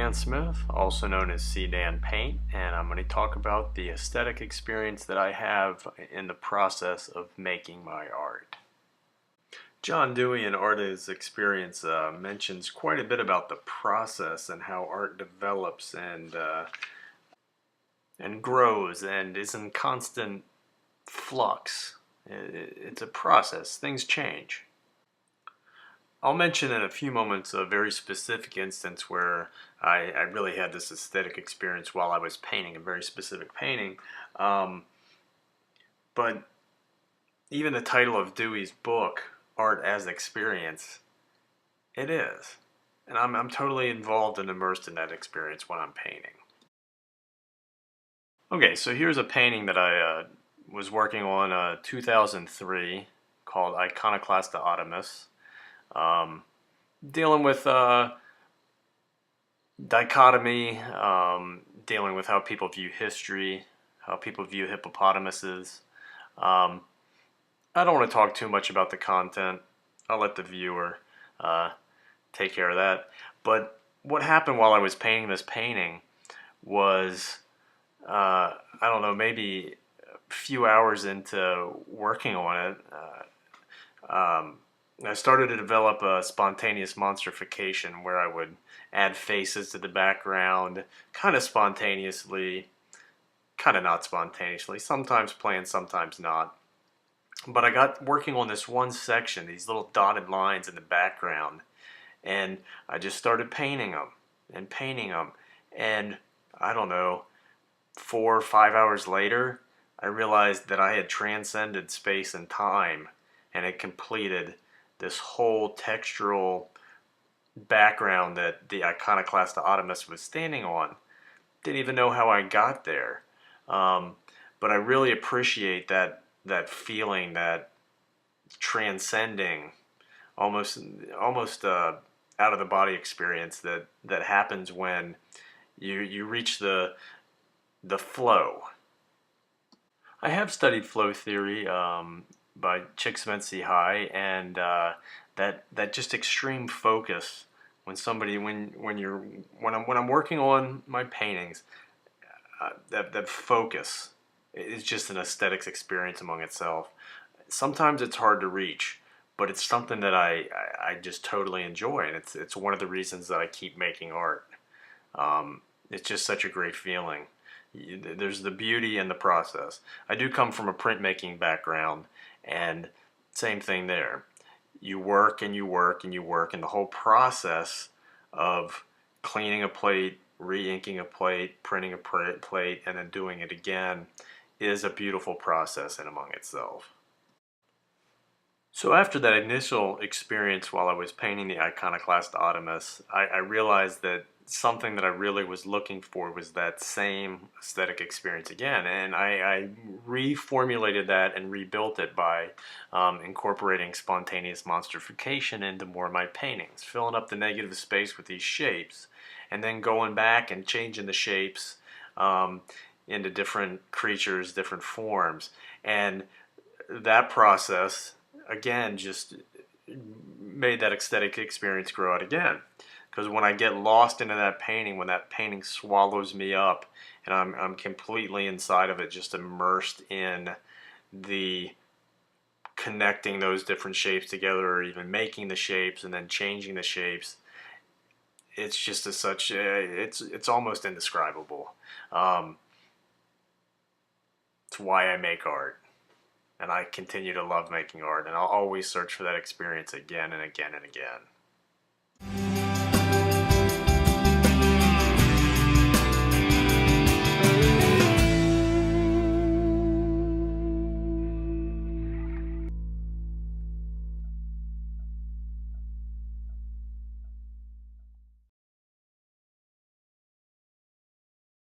Dan Smith, also known as C. Dan Paint, and I'm going to talk about the aesthetic experience that I have in the process of making my art. John Dewey in Art is Experience mentions quite a bit about the process and how art develops and grows and is in constant flux. It's a process. Things change. I'll mention in a few moments a very specific instance where I really had this aesthetic experience while I was painting a very specific painting. But even the title of Dewey's book, Art as Experience, it is. And I'm totally involved and immersed in that experience when I'm painting. Okay, so here's a painting that I was working on 2003 called Iconoclasta Audemus. Dealing with dichotomy, dealing with how people view history, how people view hippopotamuses. I don't want to talk too much about the content. I'll let the viewer take care of that. But what happened while I was painting this painting was, I don't know, maybe a few hours into working on it, I started to develop a spontaneous monsterification where I would add faces to the background, kind of spontaneously, kind of not spontaneously, sometimes planned, sometimes not. But I got working on this one section, these little dotted lines in the background, and I just started painting them and painting them. And I don't know, 4 or 5 hours later, I realized that I had transcended space and time and had completed this whole textural background that the Iconoclasta Audemus was standing on. Didn't even know how I got there. But I really appreciate that feeling, that transcending, almost out of the body experience that happens when you reach the flow. I have studied flow theory by Csikszentmihalyi, and that just extreme focus when somebody when I'm working on my paintings, that focus is just an aesthetics experience among itself. Sometimes it's hard to reach, but it's something that I just totally enjoy, and it's one of the reasons that I keep making art. It's just such a great feeling. There's the beauty in the process. I do come from a printmaking background, and same thing there. You work and you work and you work, and the whole process of cleaning a plate, re-inking a plate, printing a plate, and then doing it again is a beautiful process in among itself. So after that initial experience while I was painting the Iconoclasta Audemus, I realized that something that I really was looking for was that same aesthetic experience again. And I reformulated that and rebuilt it by incorporating spontaneous monsterification into more of my paintings, filling up the negative space with these shapes, and then going back and changing the shapes into different creatures, different forms. And that process again just made that aesthetic experience grow out again, because when I get lost into that painting, when that painting swallows me up and I'm completely inside of it, just immersed in the connecting those different shapes together, or even making the shapes and then changing the shapes, it's just it's almost indescribable. It's why I make art. And I continue to love making art, and I'll always search for that experience again and again and again.